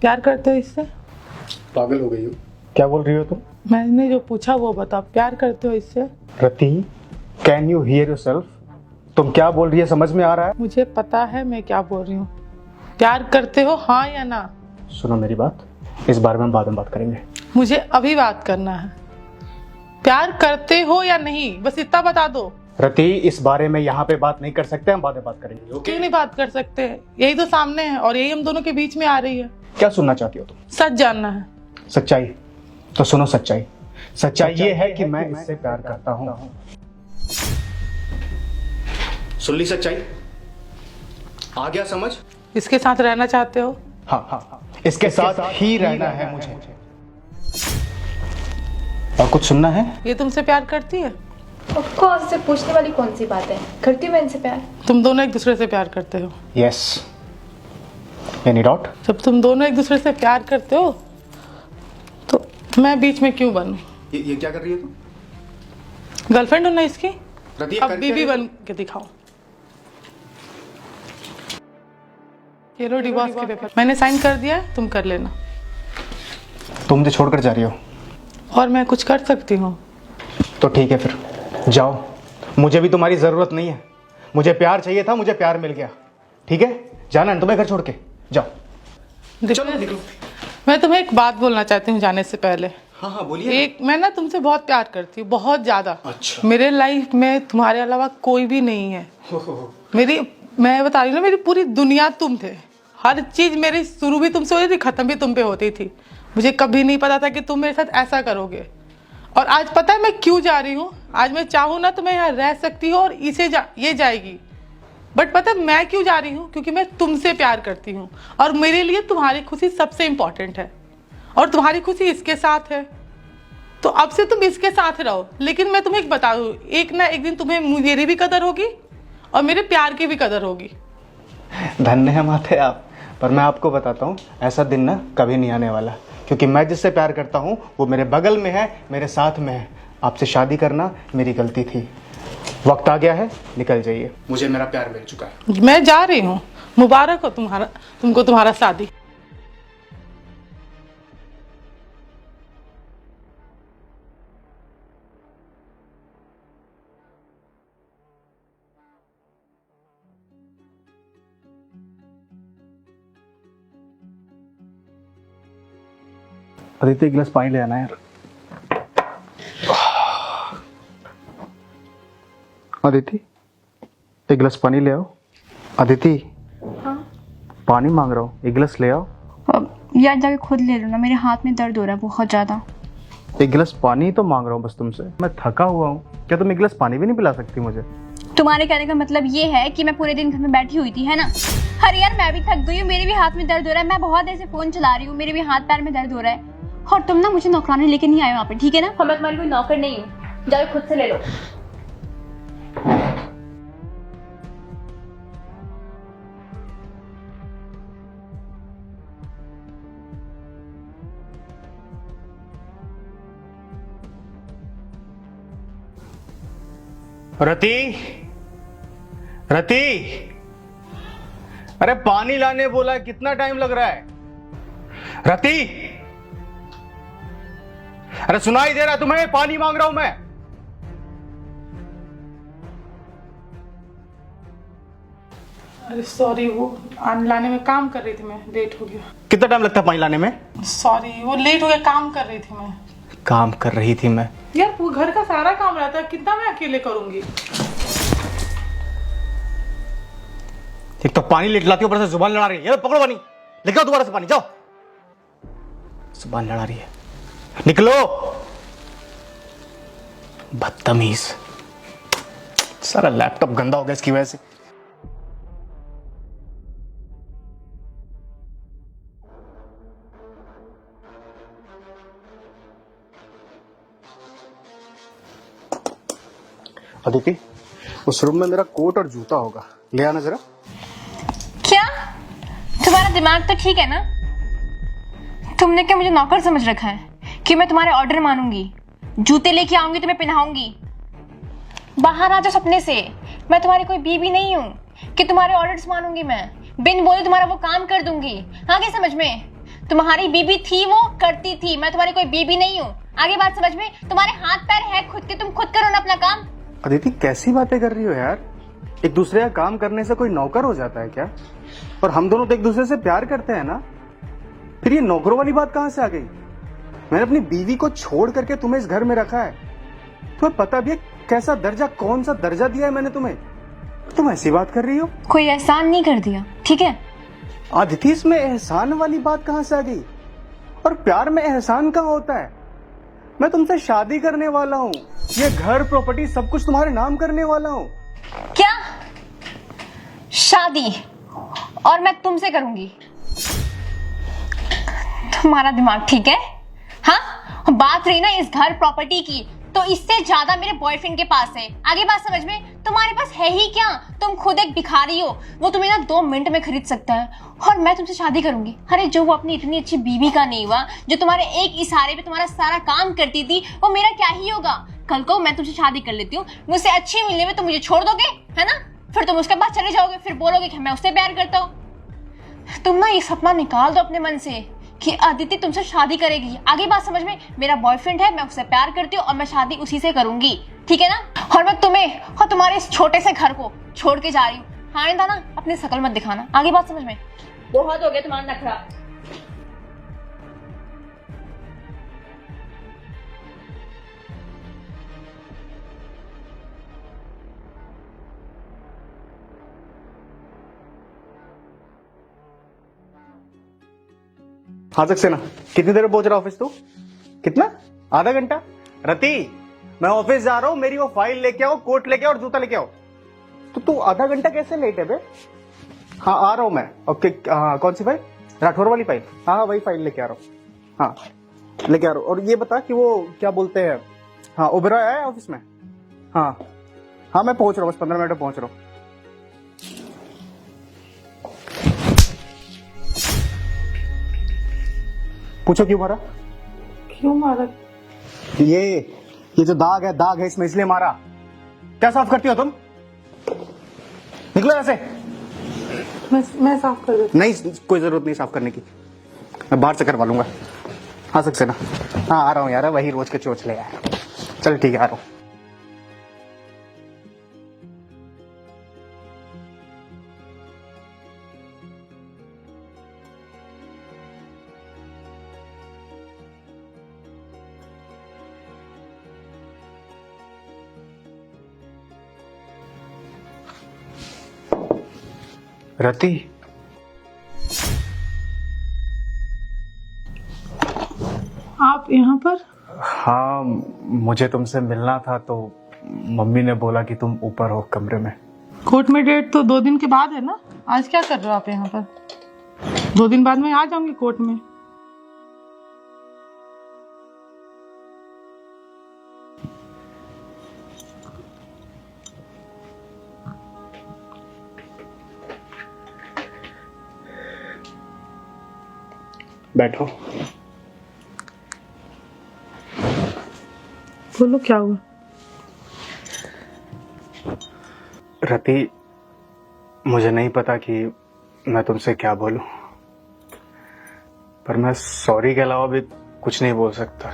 प्यार करते हो इससे? पागल हो गई हो? क्या बोल रही हो तुम? मैंने जो पूछा वो बताओ, प्यार करते हो इससे? रति, कैन यू हियर योरसेल्फ? तुम क्या बोल रही है, समझ में आ रहा है? मुझे पता है मैं क्या बोल रही हूँ। प्यार करते हो, हाँ या ना? सुनो मेरी बात, इस बारे में हम बाद में बात करेंगे। मुझे अभी बात करना है। प्यार करते हो या नहीं, बस इतना बता दो। रति, इस बारे में यहाँ पे बात नहीं कर सकते, हम बाद में बात करेंगे। ओके? क्यों नहीं बात कर सकते? यही तो सामने है और यही हम दोनों के बीच में आ रही है। क्या सुनना चाहती हो तुम? सच जानना है। सच्चाई? तो सुनो सच्चाई। सच्चाई ये है कि मैं इससे प्यार करता हूँ। सुन ली सच्चाई? आ गया समझ? इसके साथ रहना चाहते हो? हाँ, इसके साथ ही रहना है मुझे। और कुछ सुनना है? ये तुमसे प्यार करती है? ऑफ कोर्स, से पूछने वाली कौन सी बात है? करती हूँ मैं इनसे प्यार। तुम दोनों एक दूसरे से प्यार करते हो? यस। Any doubt? जब तुम दोनों एक दूसरे से प्यार करते हो तो मैं बीच में क्यों बनूं? ये क्या कर रही है तुम? गर्लफ्रेंड हो ना इसकी? रति, अब बीवी बन के दिखाओ। ये लो डिवोर्स के पेपर, मैंने साइन कर दिया है, तुम कर लेना। तुम मुझे छोड़कर जा रही हो? और मैं कुछ कर सकती हूँ? तो ठीक है, फिर जाओ। मुझे भी तुम्हारी जरूरत नहीं है। मुझे प्यार चाहिए था, मुझे प्यार मिल गया। ठीक है, जाना है तुम्हें घर छोड़ के, जाओ। चलो निकलो। मैं तुम्हें एक बात बोलना चाहती हूँ जाने से पहले। हाँ बोलिए। एक, मैं ना तुमसे बहुत प्यार करती हूँ, बहुत ज्यादा। अच्छा। मेरे लाइफ में तुम्हारे अलावा कोई भी नहीं है। मैं बता रही हूँ ना, मेरी पूरी दुनिया तुम थे। हर चीज मेरी शुरू भी तुमसे होती थी, खत्म भी तुम पे होती थी। मुझे कभी नहीं पता था कि तुम मेरे साथ ऐसा करोगे। और आज पता है मैं क्यों जा रही हूँ? आज मैं चाहूँ ना तो मैं यहाँ रह सकती हूँ और ये जाएगी। बट पता है मैं क्यों जा रही हूँ? क्योंकि मैं तुमसे प्यार करती हूँ और मेरे लिए तुम्हारी खुशी सबसे इम्पोर्टेंट है। और तुम्हारी खुशी इसके साथ है, तो अब से तुम इसके साथ रहो। लेकिन मैं तुम्हें एक बता दूँ, एक ना एक दिन तुम्हें मेरी भी कदर होगी और मेरे प्यार की भी कदर होगी। धन्य है माते आप, पर मैं आपको बताता हूँ, ऐसा दिन ना कभी नहीं आने वाला। क्योंकि मैं जिससे प्यार करता हूँ वो मेरे बगल में है, मेरे साथ में है। आपसे शादी करना मेरी गलती थी। वक्त आ गया है, निकल जाइए। मुझे मेरा प्यार मिल चुका है। मैं जा रही हूँ। मुबारक हो तुमको तुम्हारा शादी। अदिति, एक गिलास पानी ले आना यार। अदिति, एक गिलास पानी ले आओ। अदिति। हाँ? पानी मांग रहा हूँ, एक गिलास ले आओ। यार जाके खुद ले लो ना, मेरे हाथ में दर्द हो रहा है बहुत ज्यादा। एक गिलास पानी तो मांग रहा हूँ बस तुमसे। मैं थका हुआ हूँ, क्या तुम एक गिलास पानी भी नहीं पिला सकती मुझे? तुम्हारे कहने का मतलब ये है कि मैं पूरे दिन घर में बैठी हुई थी, है ना? अरे यार मैं भी थक गई हूँ, मेरे भी हाथ में दर्द हो रहा है। मैं बहुत देर से फोन चला रही हूँ, मेरे भी हाथ पैर में दर्द हो रहा है। और तुम ना मुझे नौकरानी लेके नहीं आए वहाँ पे, ठीक है ना? मैं तुम्हारी कोई नौकर नहीं हूँ, जाओ खुद से ले लो। रति, रति, अरे पानी लाने बोला है, कितना टाइम लग रहा है? रति, अरे सुनाई दे रहा है तुम्हें? पानी मांग रहा हूं मैं। अरे सॉरी, वो लाने में काम कर रही थी मैं, लेट हो गया। कितना टाइम लगता है पानी लाने में? सॉरी, वो लेट हो गया, काम कर रही थी मैं। काम कर रही थी मैं? यार वो घर का सारा काम रहता है, कितना मैं अकेले करूंगी? एक तो पानी लेट लाती हो, ऊपर से जुबान लड़ा रही है। ये पकड़ो पानी, लेके आओ दोबारा से पानी, जाओ। जुबान लड़ा रही है, निकलो। बदतमीज, सारा लैपटॉप गंदा हो गया इसकी वजह से। अदिति, उस रूम में मेरा कोट और जूता होगा, ले आना जरा। क्या तुम्हारा दिमाग तो ठीक है ना? तुमने क्या मुझे नौकर समझ रखा है कि मैं तुम्हारे ऑर्डर मानूंगी? जूते लेके आऊंगी, तुम्हें पहनाऊंगी। बाहर आ जाओ सपने से। मैं तुम्हारी कोई बीवी नहीं हूँ कि तुम्हारे ऑर्डर्स मानूंगी। मैं बिन बोले तुम्हारा वो काम कर दूंगी। आगे समझ में? तुम्हारी बीबी थी, वो करती थी। मैं तुम्हारी कोई बीबी नहीं हूँ। आगे बात समझ में? तुम्हारे हाथ पैर है खुद के, तुम खुद करो ना अपना काम। अदिति कैसी बातें कर रही हो यार? एक दूसरे का काम करने से कोई नौकर हो जाता है क्या? और हम दोनों तो एक दूसरे से प्यार करते हैं ना, फिर ये नौकरों वाली बात कहां से आ गई? मैंने अपनी बीवी को छोड़ करके तुम्हें इस घर में रखा है। तुम्हें पता भी है कैसा दर्जा, कौन सा दर्जा दिया है मैंने तुम्हें? तुम ऐसी बात कर रही हो? कोई एहसान नहीं कर दिया, ठीक है? अदिति, इसमें एहसान वाली बात कहां से आ गई? और प्यार में एहसान कहां होता है? मैं तुमसे शादी करने वाला हूँ, ये घर प्रॉपर्टी सब कुछ तुम्हारे नाम करने वाला हूँ। क्या शादी? और मैं तुमसे करूंगी? तुम्हारा दिमाग ठीक है? हाँ, बात रही ना इस घर प्रॉपर्टी की, तो इससे ज्यादा मेरे बॉयफ्रेंड के पास है। आगे बात समझ में? तुम्हारे पास है ही क्या? तुम खुद एक भिखारी हो, वो तुम्हें ना 2 मिनट में खरीद सकता है, और मैं तुमसे शादी करूंगी। अरे जो वो अपनी इतनी अच्छी बीवी का नहीं हुआ, जो तुम्हारे एक इशारे पे तुम्हारा सारा काम करती थी, वो मेरा क्या ही होगा? कल को मैं तुमसे शादी कर लेती हूँ, मुझसे अच्छी मिलने में तुम मुझे छोड़ दोगे, है ना? फिर तुम उसके पास चले जाओगे, फिर बोलोगे कि मैं उससे प्यार करता हूँ। तुम ना ये सपना निकाल दो अपने मन से कि अदिति तुमसे शादी करेगी। आगे बात समझ में? मेरा बॉयफ्रेंड है, मैं उससे प्यार करती हूँ और मैं शादी उसी से करूंगी, ठीक है ना? और मैं तुम्हें और तुम्हारे इस छोटे से घर को छोड़ के जा रही हूँ। हाँ ना, अपनी शकल मत दिखाना। आगे बात समझ में? बहुत हो गया तुम्हारा नखरा। हाँ सक्सेना, कितनी देर में पहुंच रहा ऑफिस तू? कितना? आधा घंटा? रति, मैं ऑफिस जा रहा हूँ, मेरी वो फाइल लेके आओ, कोट लेके आओ और जूता लेके आओ। तो तू आधा घंटा कैसे लेट है बे? हाँ आ रहा हूँ मैं। ओके, हाँ कौन सी फाइल? राठौर वाली फाइल? हाँ हाँ वही फाइल लेके आ रहा हूँ। हाँ लेके आ रहा हूँ। और ये बता कि वो क्या बोलते हैं, हाँ ओबेरॉय आया है ऑफिस में? हाँ हाँ मैं पहुंच रहा हूँ, बस 15 मिनट में पहुंच रहा हूँ। पूछो क्यों मारा? क्यों मारा? ये जो दाग है इसमें, इसलिए मारा। क्या साफ करती हो तुम? निकलो ऐसे। मैं साफ कर देती। नहीं, कोई जरूरत नहीं साफ करने की, मैं बाहर से करवा लूंगा। हाँ सक्सेना, हाँ आ रहा हूँ यार, वही रोज के चोचले यार। चल ठीक है, आ रहा हूँ। रति, आप यहाँ पर? हाँ मुझे तुमसे मिलना था, तो मम्मी ने बोला कि तुम ऊपर हो कमरे में। कोर्ट में डेट तो 2 दिन के बाद है ना? आज क्या कर रहे हो आप यहाँ पर? 2 दिन बाद मैं आ जाऊंगी कोर्ट में। बैठो। बोलो क्या हुआ? रति, मुझे नहीं पता कि मैं तुमसे क्या बोलूं, पर मैं सॉरी के अलावा भी कुछ नहीं बोल सकता।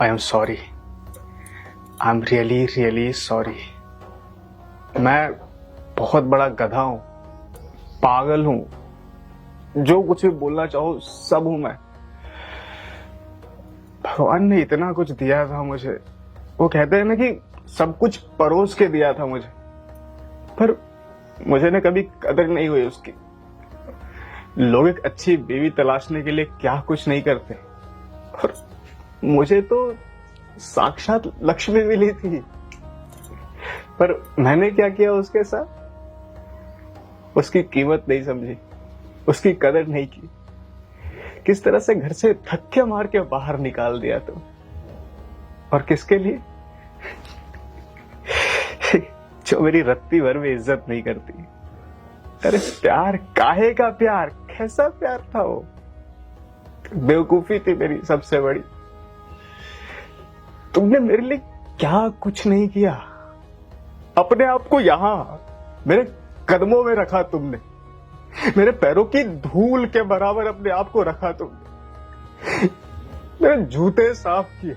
आई am sorry, I am really really sorry. मैं बहुत बड़ा गधा हूं, पागल हूं, जो कुछ भी बोलना चाहो सब हूं मैं। भगवान ने इतना कुछ दिया था मुझे, वो कहते हैं ना कि सब कुछ परोस के दिया था मुझे, पर मुझे ना कभी कदर नहीं हुई उसकी। लोग एक अच्छी बीवी तलाशने के लिए क्या कुछ नहीं करते, और मुझे तो साक्षात लक्ष्मी मिली थी, पर मैंने क्या किया उसके साथ? उसकी कीमत नहीं समझी, उसकी कदर नहीं की। किस तरह से घर से धक्के मार के बाहर निकाल दिया तुम, और किसके लिए? जो मेरी रत्ती भर में इज्जत नहीं करती। अरे प्यार काहे का प्यार, कैसा प्यार था वो? बेवकूफी थी मेरी सबसे बड़ी। तुमने मेरे लिए क्या कुछ नहीं किया, अपने आप को यहां मेरे कदमों में रखा तुमने, मेरे पैरों की धूल के बराबर अपने आप को रखा तुमने, मेरे जूते साफ किए,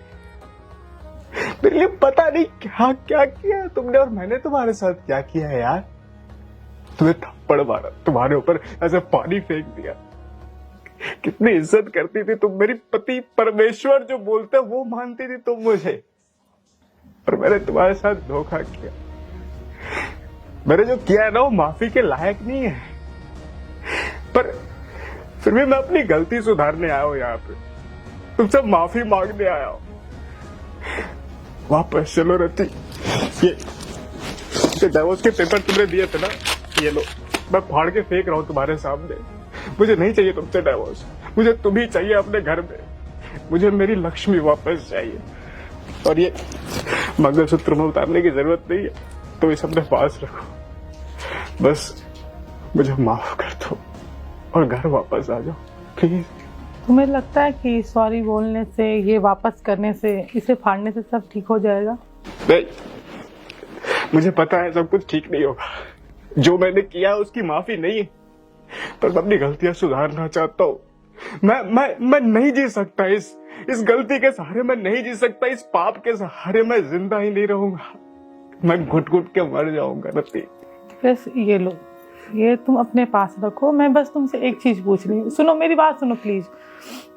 मेरे लिए पता नहीं क्या क्या किया तुमने, और मैंने तुम्हारे साथ क्या किया है यार। तुम्हें थप्पड़ मारा, तुम्हारे ऊपर ऐसे पानी फेंक दिया। कितनी इज्जत करती थी तुम, मेरी पति परमेश्वर जो बोलते वो मानती थी तुम मुझे, और मैंने तुम्हारे साथ धोखा किया। मैंने जो किया है ना वो माफी के लायक नहीं है, पर फिर भी मैं अपनी गलती सुधारने आया हूं यहाँ पे, तुमसे माफी मांगने आया हूं। वापस चलो रति, ये डाइवोर्स के पेपर तुमने दिए थे ना, ये लो, मैं फाड़ के फेंक रहा हूं तुम्हारे सामने। मुझे नहीं चाहिए तुमसे डाइवोर्स, मुझे तुम ही चाहिए अपने घर में। मुझे मेरी लक्ष्मी वापस चाहिए, और ये मंगलसूत्र में उतारने की जरूरत नहीं है, तो इसे अपने पास रखो। बस मुझे माफ कर दो और घर वापस आ जाओ प्लीज। तुम्हें लगता है कि सॉरी बोलने से, ये वापस करने से, इसे फाड़ने से सब ठीक हो जाएगा? नहीं, मुझे पता है सब कुछ ठीक नहीं होगा। जो मैंने किया है उसकी माफी नहीं है, पर मैं अपनी गलतियां सुधारना चाहता हूँ। मैं नहीं जी सकता इस गलती के सहारे, मैं नहीं जी सकता इस पाप के सहारे। मैं जिंदा ही नहीं रहूंगा, मैं घुट घुट के मर जाऊंगा रति। बस ये लो, ये तुम अपने पास रखो। मैं बस तुमसे एक चीज पूछ रही हूँ, सुनो मेरी बात सुनो प्लीज।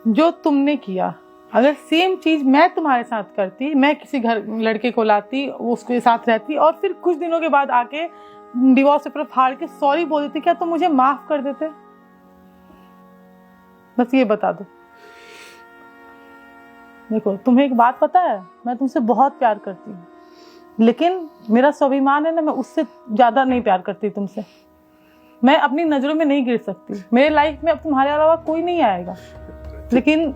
जो तुमने किया, अगर सेम चीज मैं तुम्हारे साथ करती, मैं किसी घर लड़के को लाती, उसके साथ रहती, और फिर कुछ दिनों के बाद आके डिवोर्स पेपर फाड़ के सॉरी बोल देती, क्या तुम मुझे माफ कर देते? बस ये बता दो। देखो, तुम्हें एक बात पता है, मैं तुमसे बहुत प्यार करती हूँ, लेकिन मेरा स्वाभिमान है ना, मैं उससे ज्यादा नहीं प्यार करती तुमसे। मैं अपनी नजरों में नहीं गिर सकती। मेरे लाइफ में अब तुम्हारे अलावा कोई नहीं आएगा, लेकिन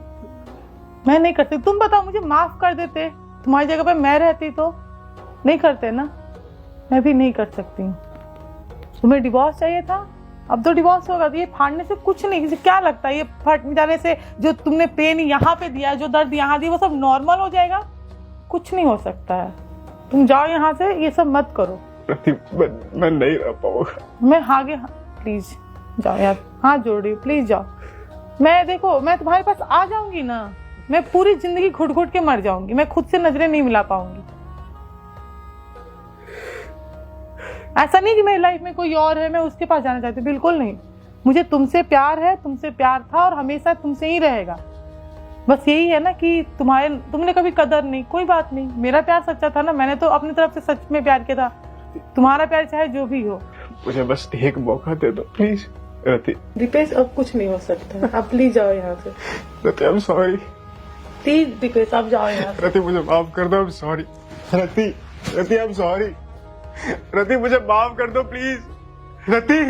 मैं नहीं करती। तुम बताओ, मुझे माफ कर देते, तुम्हारी जगह पे मैं रहती तो? नहीं करते ना, मैं भी नहीं कर सकती हूँ। तुम्हें डिवोर्स चाहिए था, अब तो डिवोर्स होगा। तो ये फाड़ने से कुछ नहीं, किसी क्या लगता है ये फट जाने से जो तुमने पेन यहाँ पे दिया, जो दर्द यहाँ दिया, वो सब नॉर्मल हो जाएगा? कुछ नहीं हो सकता है। तुम जाओ यहाँ से, ये सब मत करो। मैं नहीं रह पाऊंगा। मैं आगे, प्लीज जाओ यार, हाथ जोड़ रही हूँ, प्लीज जाओ। मैं देखो, मैं तुम्हारे पास आ जाऊंगी ना, मैं पूरी जिंदगी घुट घुट के मर जाऊंगी, मैं खुद से नजरें नहीं मिला पाऊंगी। ऐसा नहीं कि मेरी लाइफ में कोई और है, मैं उसके पास जाना चाहती हूँ, बिल्कुल नहीं। मुझे तुमसे प्यार है, तुमसे प्यार था और हमेशा तुमसे ही रहेगा। बस यही है ना कि तुमने कभी कदर नहीं, कोई बात नहीं। मेरा प्यार सच्चा था ना, मैंने तो अपनी तरफ से सच में प्यार किया था। तुम्हारा प्यार चाहे जो भी हो। मुझे बस एक मौका दे दो प्लीज रति। दीपेश, अब कुछ नहीं हो सकता, आप प्लीज जाओ यहाँ से। Rati, I am sorry. Please Deepesh, आप जाओ यहाँ से। रति, मुझे माफ कर दो, I am sorry. Rati, I am sorry. Rati, मुझे माफ कर दो प्लीज। रति।